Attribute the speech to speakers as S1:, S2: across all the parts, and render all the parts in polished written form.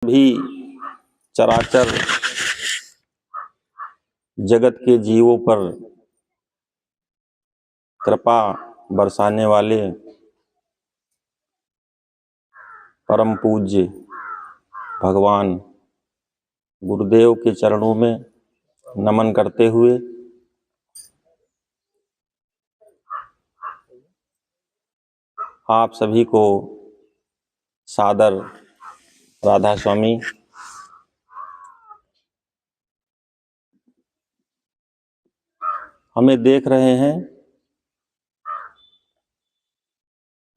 S1: भी चराचर जगत के जीवों पर कृपा बरसाने वाले परम पूज्य भगवान गुरुदेव के चरणों में नमन करते हुए आप सभी को सादर राधा स्वामी। हमें देख रहे हैं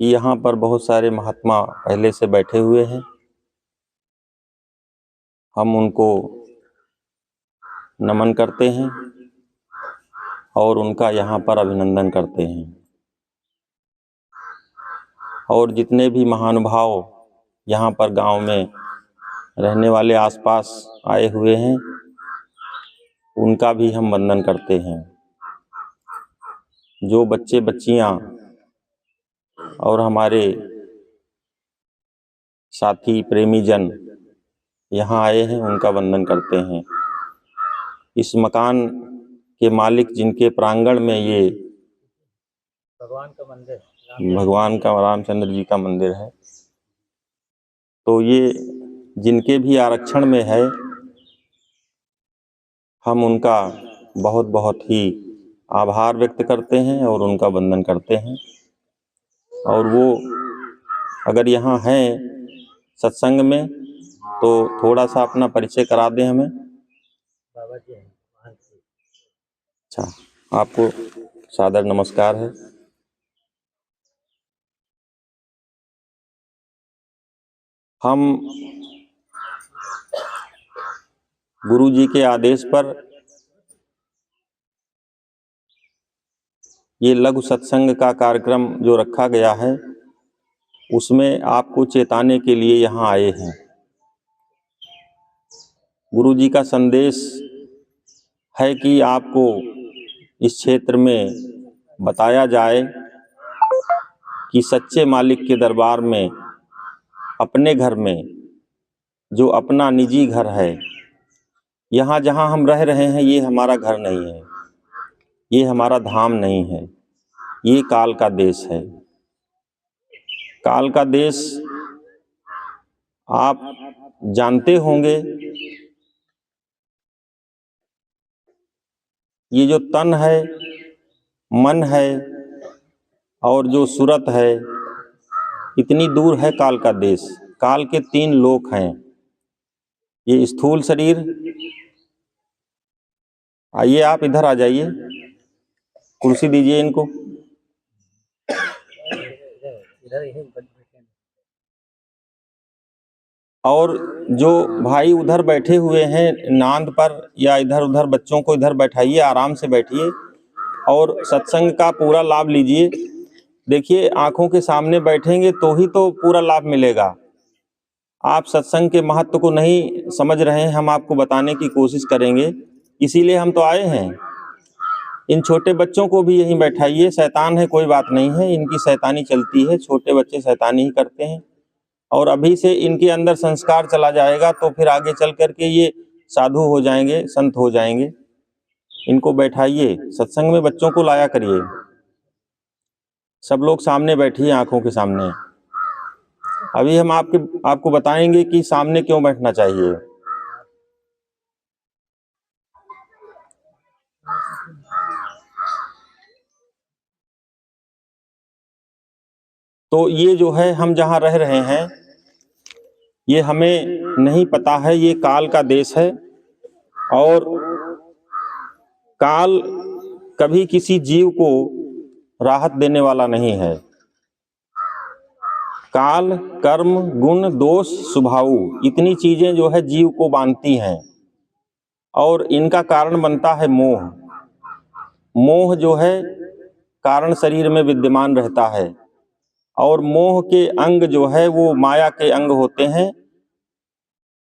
S1: कि यहाँ पर बहुत सारे महात्मा पहले से बैठे हुए हैं। हम उनको नमन करते हैं और उनका यहाँ पर अभिनंदन करते हैं। और जितने भी महानुभाव यहाँ पर गांव में रहने वाले आसपास आए हुए हैं उनका भी हम वंदन करते हैं। जो बच्चे बच्चियाँ और हमारे साथी प्रेमी जन यहाँ आए हैं उनका वंदन करते हैं। इस मकान के मालिक जिनके प्रांगण में ये भगवान का रामचंद्र जी का मंदिर है, तो ये जिनके भी आरक्षण में है, हम उनका बहुत बहुत ही आभार व्यक्त करते हैं और उनका वंदन करते हैं। और वो अगर यहाँ हैं सत्संग में तो थोड़ा सा अपना परिचय करा दें हमें।
S2: बाबा जी हैं।
S1: अच्छा, आपको सादर नमस्कार है। हम गुरु जी के आदेश पर ये लघु सत्संग का कार्यक्रम जो रखा गया है उसमें आपको चेताने के लिए यहाँ आए हैं। गुरु जी का संदेश है कि आपको इस क्षेत्र में बताया जाए कि सच्चे मालिक के दरबार में अपने घर में जो अपना निजी घर है, यहाँ जहाँ हम रह रहे हैं ये हमारा घर नहीं है, ये हमारा धाम नहीं है, ये काल का देश है। काल का देश आप जानते होंगे। ये जो तन है, मन है और जो सूरत है, इतनी दूर है काल का देश। काल के 3 लोक हैं। ये स्थूल शरीर, आइए आप इधर आ जाइए, कुर्सी दीजिए इनको। और जो भाई उधर बैठे हुए हैं नांद पर या इधर उधर, बच्चों को इधर बैठाइए, आराम से बैठिए और सत्संग का पूरा लाभ लीजिए। देखिए, आंखों के सामने बैठेंगे तो ही तो पूरा लाभ मिलेगा। आप सत्संग के महत्व को नहीं समझ रहे हैं, हम आपको बताने की कोशिश करेंगे, इसीलिए हम तो आए हैं। इन छोटे बच्चों को भी यहीं बैठाइए। शैतान है, कोई बात नहीं है, इनकी शैतानी चलती है, छोटे बच्चे शैतानी ही करते हैं। और अभी से इनके अंदर संस्कार चला जाएगा तो फिर आगे चल करके ये साधु हो जाएंगे, संत हो जाएंगे। इनको बैठाइए, सत्संग में बच्चों को लाया करिए। सब लोग सामने बैठिए, आंखों के सामने। अभी हम आपको बताएंगे कि सामने क्यों बैठना चाहिए। तो ये जो है, हम जहाँ रह रहे हैं ये हमें नहीं पता है, ये काल का देश है। और काल कभी किसी जीव को राहत देने वाला नहीं है। काल, कर्म, गुण, दोष, स्वभाव, इतनी चीजें जो है जीव को बांधती हैं और इनका कारण बनता है मोह। मोह जो है कारण शरीर में विद्यमान रहता है और मोह के अंग जो है वो माया के अंग होते हैं।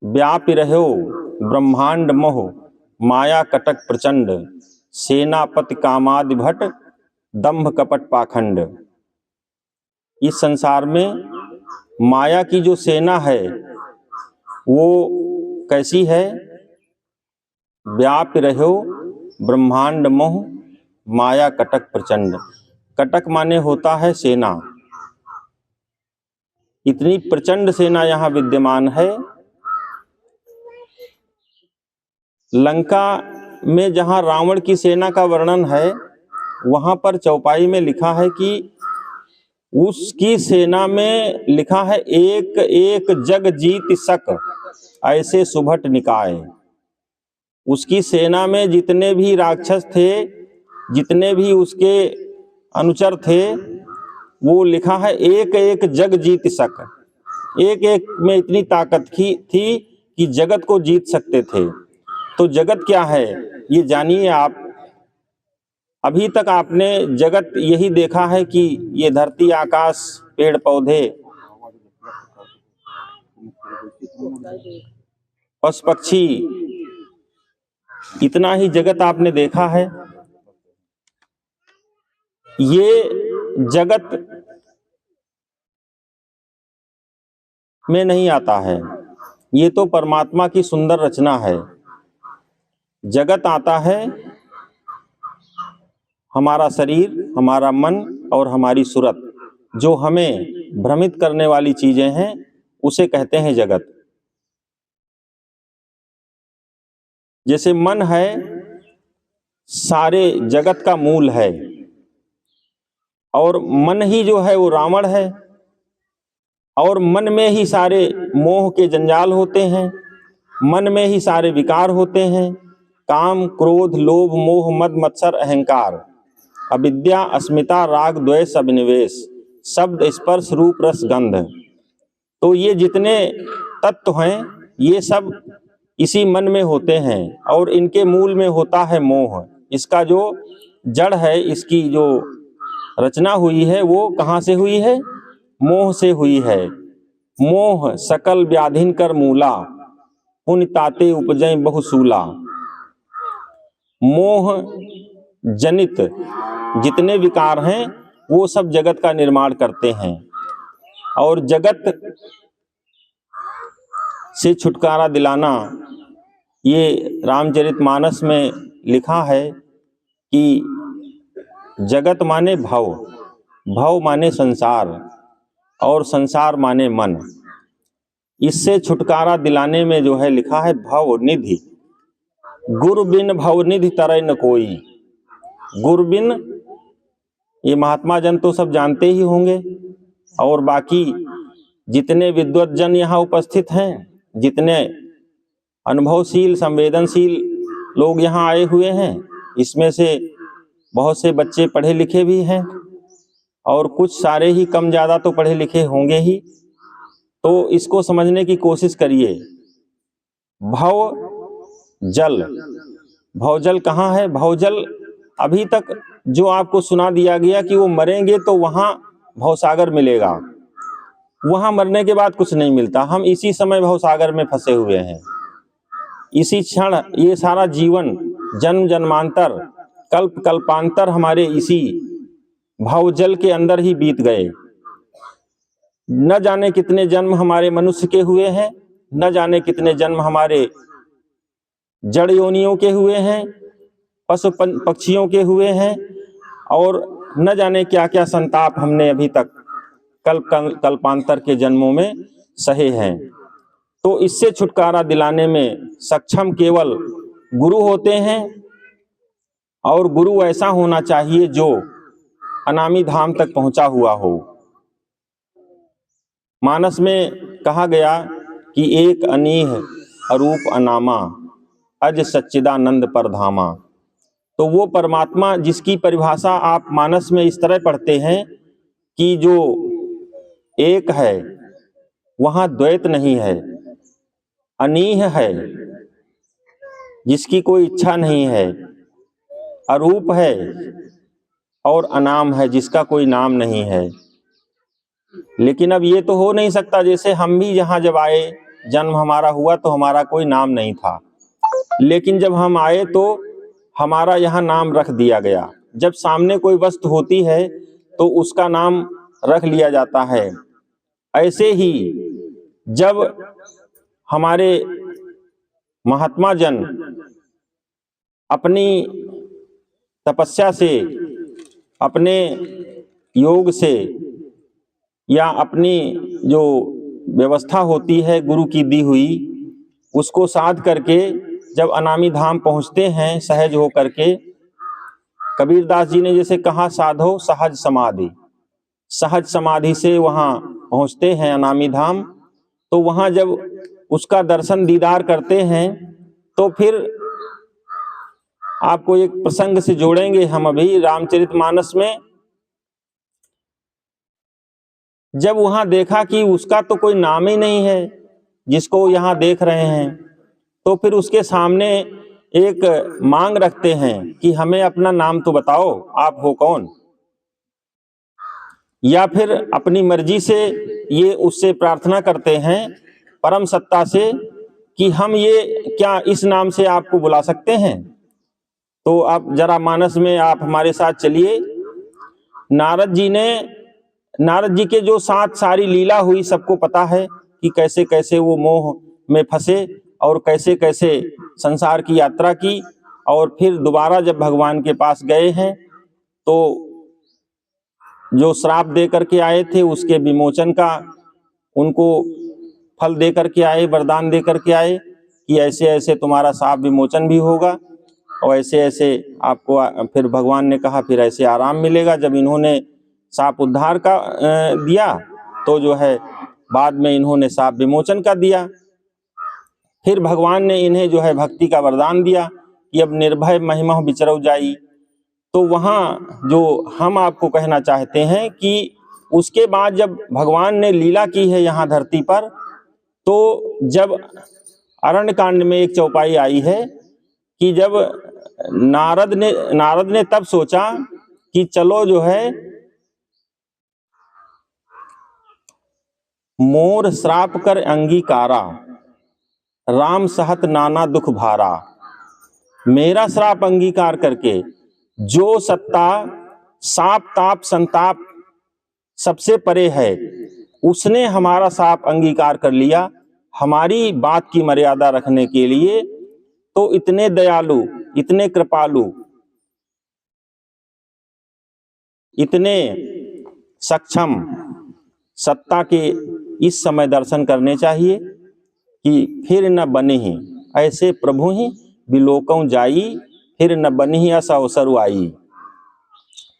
S1: व्यापि रहो ब्रह्मांड मोह, माया कटक प्रचंड, सेनापति कामादि भट, दंभ कपट पाखंड। इस संसार में माया की जो सेना है वो कैसी है? व्याप रहो ब्रह्मांड मोह माया कटक प्रचंड। कटक माने होता है सेना। इतनी प्रचंड सेना यहाँ विद्यमान है। लंका में जहाँ रावण की सेना का वर्णन है, वहाँ पर चौपाई में लिखा है कि उसकी सेना में लिखा है एक एक जग जीत सक ऐसे सुभट निकाय। उसकी सेना में जितने भी राक्षस थे, जितने भी उसके अनुचर थे, वो लिखा है एक एक जग जीत सक। एक एक में इतनी ताकत थी कि जगत को जीत सकते थे। तो जगत क्या है ये जानिए आप। अभी तक आपने जगत यही देखा है कि ये धरती, आकाश, पेड़ पौधे, पशु पक्षी, इतना ही जगत आपने देखा है। ये जगत में नहीं आता है, ये तो परमात्मा की सुंदर रचना है। जगत आता है हमारा शरीर, हमारा मन और हमारी सूरत, जो हमें भ्रमित करने वाली चीजें हैं, उसे कहते हैं जगत। जैसे मन है, सारे जगत का मूल है, और मन ही जो है वो रावण है, और मन में ही सारे मोह के जंजाल होते हैं, मन में ही सारे विकार होते हैं। काम, क्रोध, लोभ, मोह, मद, मत्सर, अहंकार, अविद्या, अस्मिता, राग, द्वेष, अभिनिवेश, शब्द, स्पर्श, रूप, रस, गंध। तो ये जितने तत्व हैं, ये सब इसी मन में होते हैं, और इनके मूल में होता है मोह। इसका जो जड़ है, इसकी जो रचना हुई है, वो कहाँ से हुई है? मोह से हुई है। मोह सकल व्याधिन कर मूला, पुण्य ताते उपजय बहुसूला। मोह जनित जितने विकार हैं, वो सब जगत का निर्माण करते हैं। और जगत से छुटकारा दिलाना, ये रामचरितमानस में लिखा है कि जगत माने भव, भव माने संसार, और संसार माने मन। इससे छुटकारा दिलाने में जो है लिखा है भव निधि, गुरु बिन भव निधि तरय न कोई। गुरु बिन, ये महात्मा जन तो सब जानते ही होंगे, और बाकी जितने विद्वत जन यहाँ उपस्थित हैं, जितने अनुभवशील, संवेदनशील लोग यहाँ आए हुए हैं, इसमें से बहुत से बच्चे पढ़े लिखे भी हैं, और कुछ सारे ही कम ज़्यादा तो पढ़े लिखे होंगे ही। तो इसको समझने की कोशिश करिए। भव जल, भवजल कहाँ है? भवजल अभी तक जो आपको सुना दिया गया कि वो मरेंगे तो वहाँ भवसागर मिलेगा, वहाँ मरने के बाद कुछ नहीं मिलता। हम इसी समय भवसागर में फंसे हुए हैं। इसी क्षण ये सारा जीवन, जन्म जन्मांतर, कल्प कल्पांतर हमारे इसी भवजल के अंदर ही बीत गए। न जाने कितने जन्म हमारे मनुष्य के हुए हैं, न जाने कितने जन्म हमारे जड़ योनियों के हुए हैं, पशु पक्षियों के हुए हैं, और न जाने क्या क्या संताप हमने अभी तक कल्पांतर के जन्मों में सहे हैं। तो इससे छुटकारा दिलाने में सक्षम केवल गुरु होते हैं, और गुरु ऐसा होना चाहिए जो अनामी धाम तक पहुंचा हुआ हो। मानस में कहा गया कि एक अनीह अरूप अनामा, अज सच्चिदानंद परधामा। तो वो परमात्मा जिसकी परिभाषा आप मानस में इस तरह पढ़ते हैं कि जो एक है, वहाँ द्वैत नहीं है, अनीह है, जिसकी कोई इच्छा नहीं है, अरूप है, और अनाम है, जिसका कोई नाम नहीं है। लेकिन अब ये तो हो नहीं सकता, जैसे हम भी यहाँ जब आए, जन्म हमारा हुआ तो हमारा कोई नाम नहीं था, लेकिन जब हम आए तो हमारा यहाँ नाम रख दिया गया। जब सामने कोई वस्तु होती है तो उसका नाम रख लिया जाता है। ऐसे ही जब हमारे महात्मा जन अपनी तपस्या से, अपने योग से या अपनी जो व्यवस्था होती है गुरु की दी हुई, उसको साध करके जब अनामी धाम पहुँचते हैं सहज हो करके, कबीरदास जी ने जैसे कहा साधो सहज समाधि, सहज समाधि से वहाँ पहुँचते हैं अनामी धाम। तो वहाँ जब उसका दर्शन दीदार करते हैं तो फिर आपको एक प्रसंग से जोड़ेंगे हम अभी रामचरितमानस में। जब वहाँ देखा कि उसका तो कोई नाम ही नहीं है जिसको यहाँ देख रहे हैं, तो फिर उसके सामने एक मांग रखते हैं कि हमें अपना नाम तो बताओ, आप हो कौन। या फिर अपनी मर्जी से ये उससे प्रार्थना करते हैं परम सत्ता से कि हम ये क्या इस नाम से आपको बुला सकते हैं। तो आप जरा मानस में आप हमारे साथ चलिए। नारद जी के जो साथ सारी लीला हुई सबको पता है कि कैसे कैसे वो मोह में फंसे और कैसे कैसे संसार की यात्रा की, और फिर दोबारा जब भगवान के पास गए हैं तो जो श्राप दे करके आए थे उसके विमोचन का उनको फल दे करके आए, वरदान दे करके आए कि ऐसे ऐसे तुम्हारा शाप विमोचन भी होगा और ऐसे ऐसे आपको, फिर भगवान ने कहा फिर ऐसे आराम मिलेगा। जब इन्होंने शाप उद्धार का दिया तो जो है बाद में इन्होंने शाप विमोचन का दिया। फिर भगवान ने इन्हें जो है भक्ति का वरदान दिया कि अब निर्भय महिमा विचरौ जाई। तो वहाँ जो हम आपको कहना चाहते हैं कि उसके बाद जब भगवान ने लीला की है यहाँ धरती पर, तो जब अरण्य कांड में एक चौपाई आई है कि जब नारद ने तब सोचा कि चलो जो है मोर श्राप कर अंगीकारा, राम सहत नाना दुख भारा। मेरा श्राप अंगीकार करके जो सत्ता साप ताप संताप सबसे परे है, उसने हमारा शाप अंगीकार कर लिया हमारी बात की मर्यादा रखने के लिए। तो इतने दयालु, इतने कृपालु, इतने सक्षम सत्ता के इस समय दर्शन करने चाहिए कि फिर न बनिहि ऐसे प्रभु ही बिलोकं जाई, फिर न बनिहि ऐसा अवसर आई।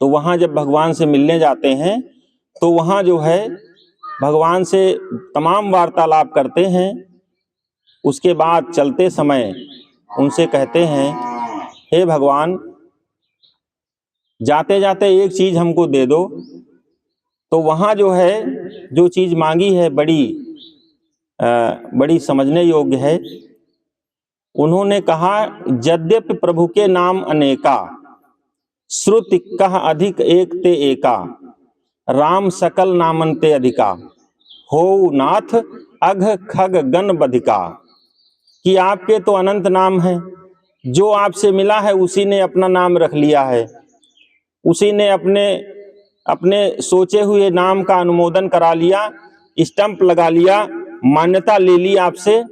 S1: तो वहाँ जब भगवान से मिलने जाते हैं तो वहाँ जो है भगवान से तमाम वार्तालाप करते हैं। उसके बाद चलते समय उनसे कहते हैं हे भगवान, जाते जाते एक चीज हमको दे दो। तो वहाँ जो है जो चीज मांगी है बड़ी समझने योग्य है। उन्होंने कहा यद्यपि प्रभु के नाम अनेका, श्रुति कह अधिक एक ते एका, राम सकल नामन ते अधिका, हो नाथ अघ खग गण बधिका। कि आपके तो अनंत नाम हैं, जो आपसे मिला है उसी ने अपना नाम रख लिया है, उसी ने अपने सोचे हुए नाम का अनुमोदन करा लिया, स्टंप लगा लिया, मान्यता ले ली आपसे।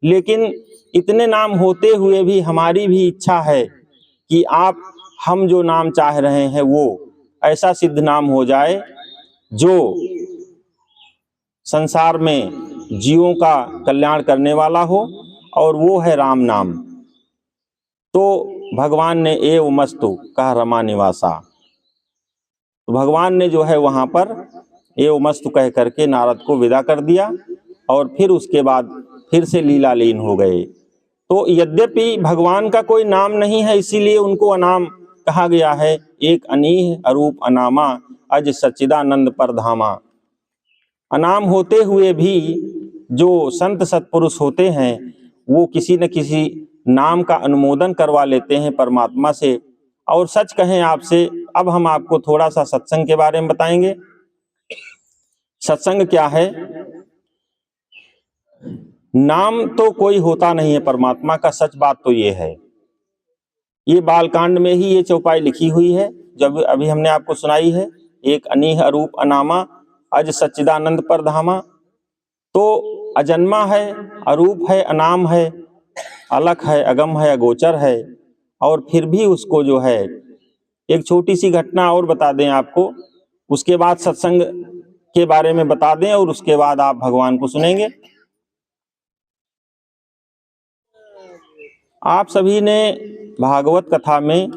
S1: लेकिन इतने नाम होते हुए भी हमारी भी इच्छा है कि हम जो नाम चाह रहे हैं वो ऐसा सिद्ध नाम हो जाए जो संसार में जीवों का कल्याण करने वाला हो, और वो है राम नाम। तो भगवान ने एव मस्तु कहा रमा निवासा। तो भगवान ने जो है वहाँ पर एव मस्तु कह करके नारद को विदा कर दिया और फिर उसके बाद फिर से लीला लीन हो गए। तो यद्यपि भगवान का कोई नाम नहीं है इसीलिए उनको अनाम कहा गया है। एक अनीह अरूप अनामा, अज सच्चिदानंद परधामा। अनाम होते हुए भी जो संत सत्पुरुष होते हैं वो किसी न किसी नाम का अनुमोदन करवा लेते हैं परमात्मा से। और सच कहें आपसे, अब हम आपको थोड़ा सा सत्संग के बारे में बताएंगे। सत्संग क्या है? नाम तो कोई होता नहीं है परमात्मा का, सच बात तो ये है। ये बालकांड में ही ये चौपाई लिखी हुई है जब अभी हमने आपको सुनाई है, एक अनीह अरूप अनामा, अज सच्चिदानंद परधामा। तो अजन्मा है, अरूप है, अनाम है, अलख है, अगम है, अगोचर है, और फिर भी उसको जो है, एक छोटी सी घटना और बता दें आपको, उसके बाद सत्संग के बारे में बता दें और उसके बाद आप भगवान को सुनेंगे। आप सभी ने भागवत कथा में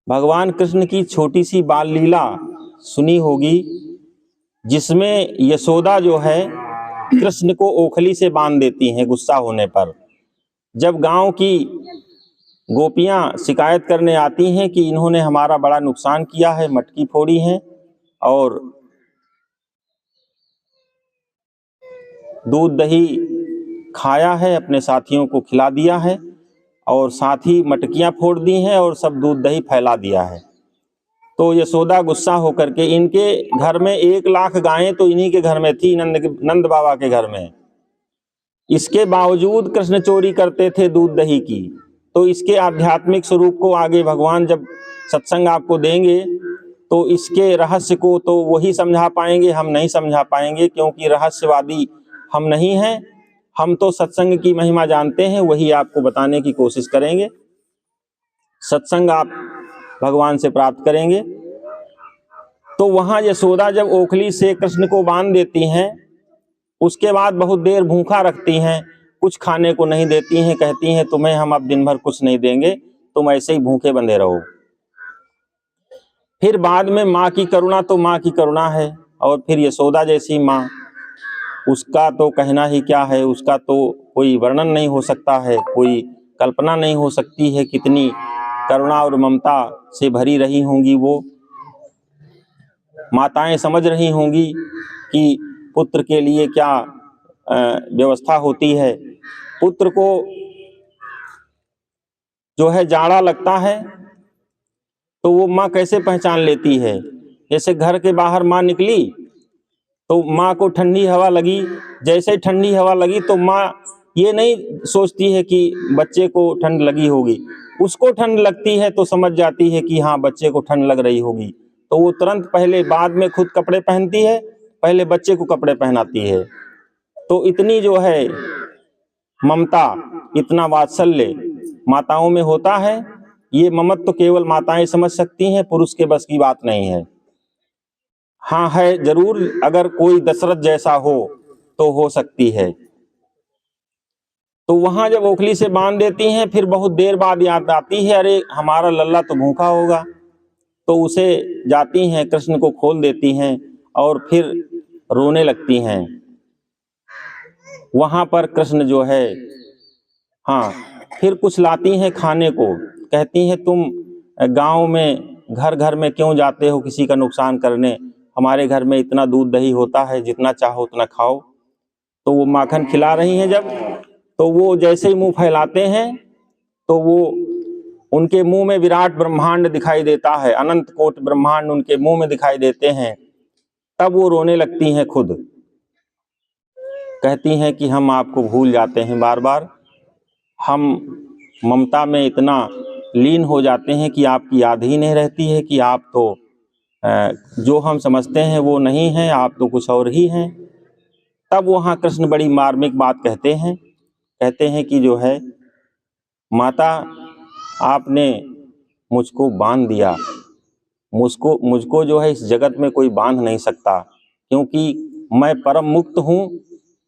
S1: भगवान कृष्ण की छोटी सी बाल लीला सुनी होगी, जिसमें यशोदा जो है कृष्ण को ओखली से बांध देती हैं गुस्सा होने पर। जब गांव की गोपियां शिकायत करने आती हैं कि इन्होंने हमारा बड़ा नुकसान किया है, मटकी फोड़ी है और दूध दही खाया है, अपने साथियों को खिला दिया है और साथ ही मटकियां फोड़ दी हैं और सब दूध दही फैला दिया है, तो यशोदा गुस्सा होकर के, इनके घर में 1,00,000 गायें तो इन्हीं के घर में थी, नंद बाबा के घर में, इसके बावजूद कृष्ण चोरी करते थे दूध दही की। तो इसके आध्यात्मिक स्वरूप को आगे भगवान जब सत्संग आपको देंगे तो इसके रहस्य को तो वही समझा पाएंगे, हम नहीं समझा पाएंगे, क्योंकि रहस्यवादी हम नहीं हैं। हम तो सत्संग की महिमा जानते हैं, वही आपको बताने की कोशिश करेंगे। सत्संग आप भगवान से प्राप्त करेंगे। तो वहां यशोदा जब ओखली से कृष्ण को बांध देती हैं, उसके बाद बहुत देर भूखा रखती हैं, कुछ खाने को नहीं देती हैं, कहती हैं तुम्हें हम अब दिन भर कुछ नहीं देंगे, तुम ऐसे ही भूखे बंधे रहो। फिर बाद में माँ की करुणा तो माँ की करुणा है, और फिर यशोदा जैसी माँ, उसका तो कहना ही क्या है, उसका तो कोई वर्णन नहीं हो सकता है, कोई कल्पना नहीं हो सकती है कितनी करुणा और ममता से भरी रही होंगी वो। माताएं समझ रही होंगी कि पुत्र के लिए क्या व्यवस्था होती है। पुत्र को जो है जाड़ा लगता है तो वो माँ कैसे पहचान लेती है। जैसे घर के बाहर माँ निकली तो माँ को ठंडी हवा लगी, जैसे ठंडी हवा लगी तो माँ ये नहीं सोचती है कि बच्चे को ठंड लगी होगी, उसको ठंड लगती है तो समझ जाती है कि हाँ बच्चे को ठंड लग रही होगी, तो वो तुरंत पहले, बाद में खुद कपड़े पहनती है, पहले बच्चे को कपड़े पहनाती है। तो इतनी जो है ममता, इतना वात्सल्य माताओं में होता है। ये ममत्व तो केवल माताएं समझ सकती हैं, पुरुष के बस की बात नहीं है। हाँ है जरूर, अगर कोई दशरथ जैसा हो तो हो सकती है। तो वहां जब ओखली से बांध देती हैं, फिर बहुत देर बाद याद आती है, अरे हमारा लल्ला तो भूखा होगा, तो उसे जाती हैं कृष्ण को खोल देती हैं और फिर रोने लगती हैं। वहां पर कृष्ण जो है, हाँ, फिर कुछ लाती हैं खाने को, कहती हैं तुम गांव में घर घर में क्यों जाते हो किसी का नुकसान करने, हमारे घर में इतना दूध दही होता है, जितना चाहो उतना खाओ। तो वो माखन खिला रही हैं जब, तो वो जैसे ही मुंह फैलाते हैं तो वो, उनके मुंह में विराट ब्रह्मांड दिखाई देता है, अनंत कोट ब्रह्मांड उनके मुंह में दिखाई देते हैं। तब वो रोने लगती हैं खुद, कहती हैं कि हम आपको भूल जाते हैं बार बार, हम ममता में इतना लीन हो जाते हैं कि आपकी याद ही नहीं रहती है कि आप तो जो हम समझते हैं वो नहीं हैं, आप तो कुछ और ही हैं। तब वहाँ कृष्ण बड़ी मार्मिक बात कहते हैं कि जो है माता, आपने मुझको बांध दिया, मुझको जो है इस जगत में कोई बांध नहीं सकता, क्योंकि मैं परम मुक्त हूँ,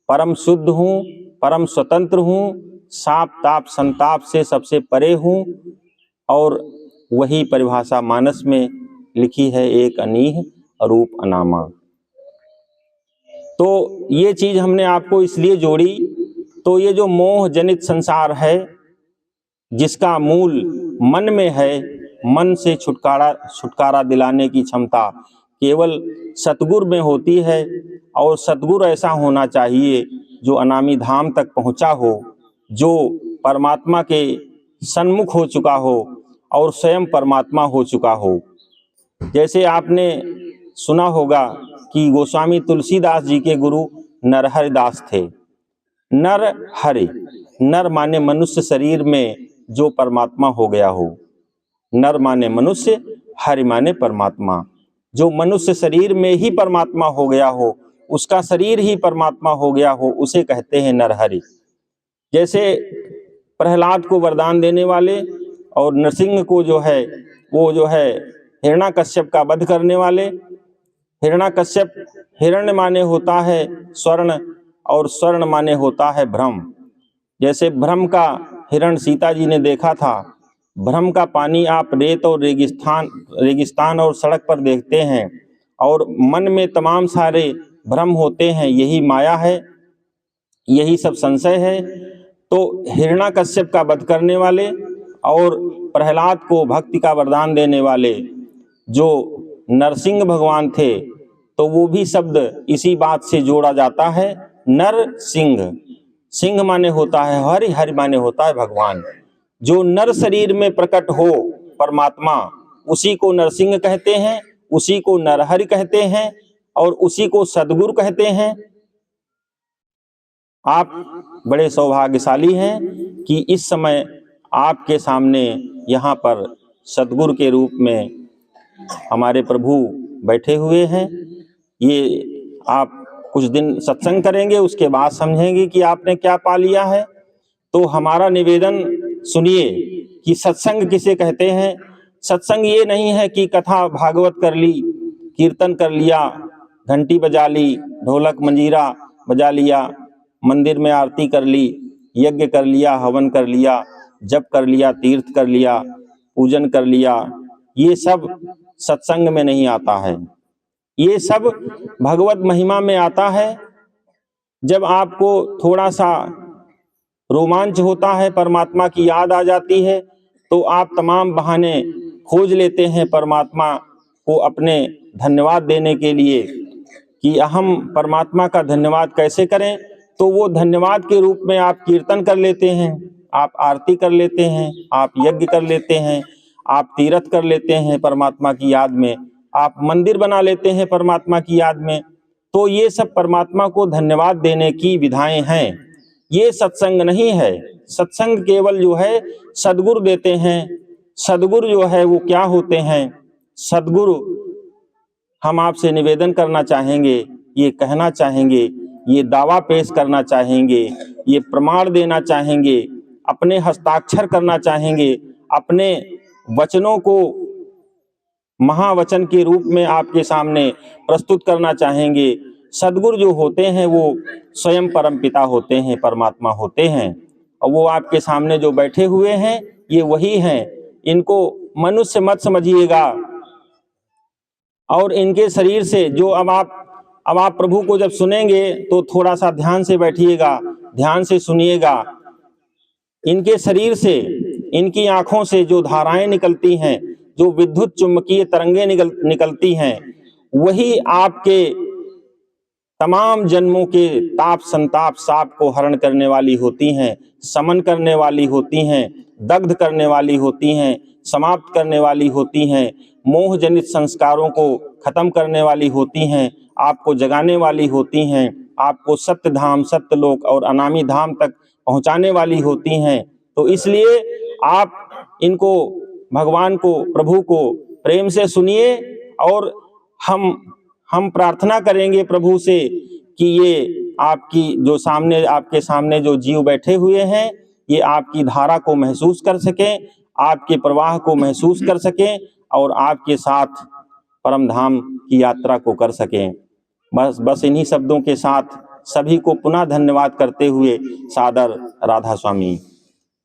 S1: परम शुद्ध हूँ, परम स्वतंत्र हूँ, साप ताप संताप से सबसे परे हूँ। और वही परिभाषा मानस में लिखी है, एक अनीह अरूप अनामा। तो ये चीज हमने आपको इसलिए जोड़ी, तो ये जो मोह जनित संसार है, जिसका मूल मन में है, मन से छुटकारा दिलाने की क्षमता केवल सतगुरु में होती है। और सतगुरु ऐसा होना चाहिए जो अनामी धाम तक पहुंचा हो, जो परमात्मा के सन्मुख हो चुका हो और स्वयं परमात्मा हो चुका हो। जैसे आपने सुना होगा कि गोस्वामी तुलसीदास जी के गुरु नरहरि दास थे। नर हरि, नर माने मनुष्य शरीर में जो परमात्मा हो गया हो, नर माने मनुष्य, हरि माने परमात्मा, जो मनुष्य शरीर में ही परमात्मा हो गया हो, उसका शरीर ही परमात्मा हो गया हो, उसे कहते हैं नरहरि। जैसे प्रहलाद को वरदान देने वाले और नरसिंह को जो है वो जो है हिरण्याकश्यप का वध करने वाले। हिरण्याकश्यप, हिरण्य माने होता है स्वर्ण और स्वर्ण माने होता है भ्रम। जैसे भ्रम का हिरण सीता जी ने देखा था, भ्रम का पानी आप रेत और रेगिस्तान और सड़क पर देखते हैं और मन में तमाम सारे भ्रम होते हैं, यही माया है, यही सब संशय है। तो हिरण्याकश्यप का वध करने वाले और प्रहलाद को भक्ति का वरदान देने वाले जो नरसिंह भगवान थे, तो वो भी शब्द इसी बात से जोड़ा जाता है, नर सिंह। सिंह माने होता है हरि, हरि माने होता है भगवान। जो नर शरीर में प्रकट हो परमात्मा, उसी को नरसिंह कहते हैं, उसी को नरहरि कहते हैं और उसी को सद्गुरु कहते हैं। आप बड़े सौभाग्यशाली हैं कि इस समय आपके सामने यहाँ पर सद्गुरु के रूप में हमारे प्रभु बैठे हुए हैं। ये आप कुछ दिन सत्संग करेंगे, उसके बाद समझेंगे कि आपने क्या पा लिया है। तो हमारा निवेदन सुनिए कि सत्संग किसे कहते हैं। सत्संग ये नहीं है कि कथा भागवत कर ली, कीर्तन कर लिया, घंटी बजा ली, ढोलक मंजीरा बजा लिया, मंदिर में आरती कर ली, यज्ञ कर लिया, हवन कर लिया, जप कर लिया, तीर्थ कर लिया, पूजन कर लिया। ये सब सत्संग में नहीं आता है। ये सब भगवत महिमा में आता है। जब आपको थोड़ा सा रोमांच होता है, परमात्मा की याद आ जाती है, तो आप तमाम बहाने खोज लेते हैं परमात्मा को अपने धन्यवाद देने के लिए कि हम परमात्मा का धन्यवाद कैसे करें। तो वो धन्यवाद के रूप में आप कीर्तन कर लेते हैं, आप आरती कर लेते हैं, आप यज्ञ कर लेते हैं, आप तीर्थ कर लेते हैं परमात्मा की याद में, आप मंदिर बना लेते हैं परमात्मा की याद में। तो ये सब परमात्मा को धन्यवाद देने की विधाएं हैं। ये सत्संग नहीं है। सत्संग केवल जो है सद्गुरु देते हैं। सद्गुरु जो है वो क्या होते हैं? सद्गुरु हम आपसे निवेदन करना चाहेंगे, ये कहना चाहेंगे, ये दावा पेश करना चाहेंगे, ये प्रमाण देना चाहेंगे, अपने हस्ताक्षर करना चाहेंगे, अपने वचनों को महावचन के रूप में आपके सामने प्रस्तुत करना चाहेंगे। सद्गुरु जो होते हैं वो स्वयं परमपिता होते हैं, परमात्मा होते हैं, और वो आपके सामने जो बैठे हुए हैं ये वही हैं। इनको मनुष्य मत समझिएगा। और इनके शरीर से जो अब आप प्रभु को जब सुनेंगे तो थोड़ा सा ध्यान से बैठिएगा, ध्यान से सुनिएगा। इनके शरीर से, इनकी आंखों से जो धाराएं निकलती हैं, जो विद्युत चुम्बकीय तरंगें निकलती हैं, वही आपके तमाम जन्मों के ताप संताप साप को हरण करने वाली होती हैं, समन करने वाली होती हैं, दग्ध करने वाली होती हैं, समाप्त करने वाली होती हैं, मोह जनित संस्कारों को खत्म करने वाली होती हैं, आपको जगाने वाली होती हैं, आपको सत्य धाम, सत्यलोक और अनामी धाम तक पहुंचाने वाली होती हैं। तो इसलिए आप इनको, भगवान को, प्रभु को प्रेम से सुनिए। और हम प्रार्थना करेंगे प्रभु से कि ये आपकी जो सामने, आपके सामने जो जीव बैठे हुए हैं, ये आपकी धारा को महसूस कर सकें, आपके प्रवाह को महसूस कर सकें और आपके साथ परम धाम की यात्रा को कर सकें। बस इन्हीं शब्दों के साथ सभी को पुनः धन्यवाद करते हुए सादर राधा स्वामी।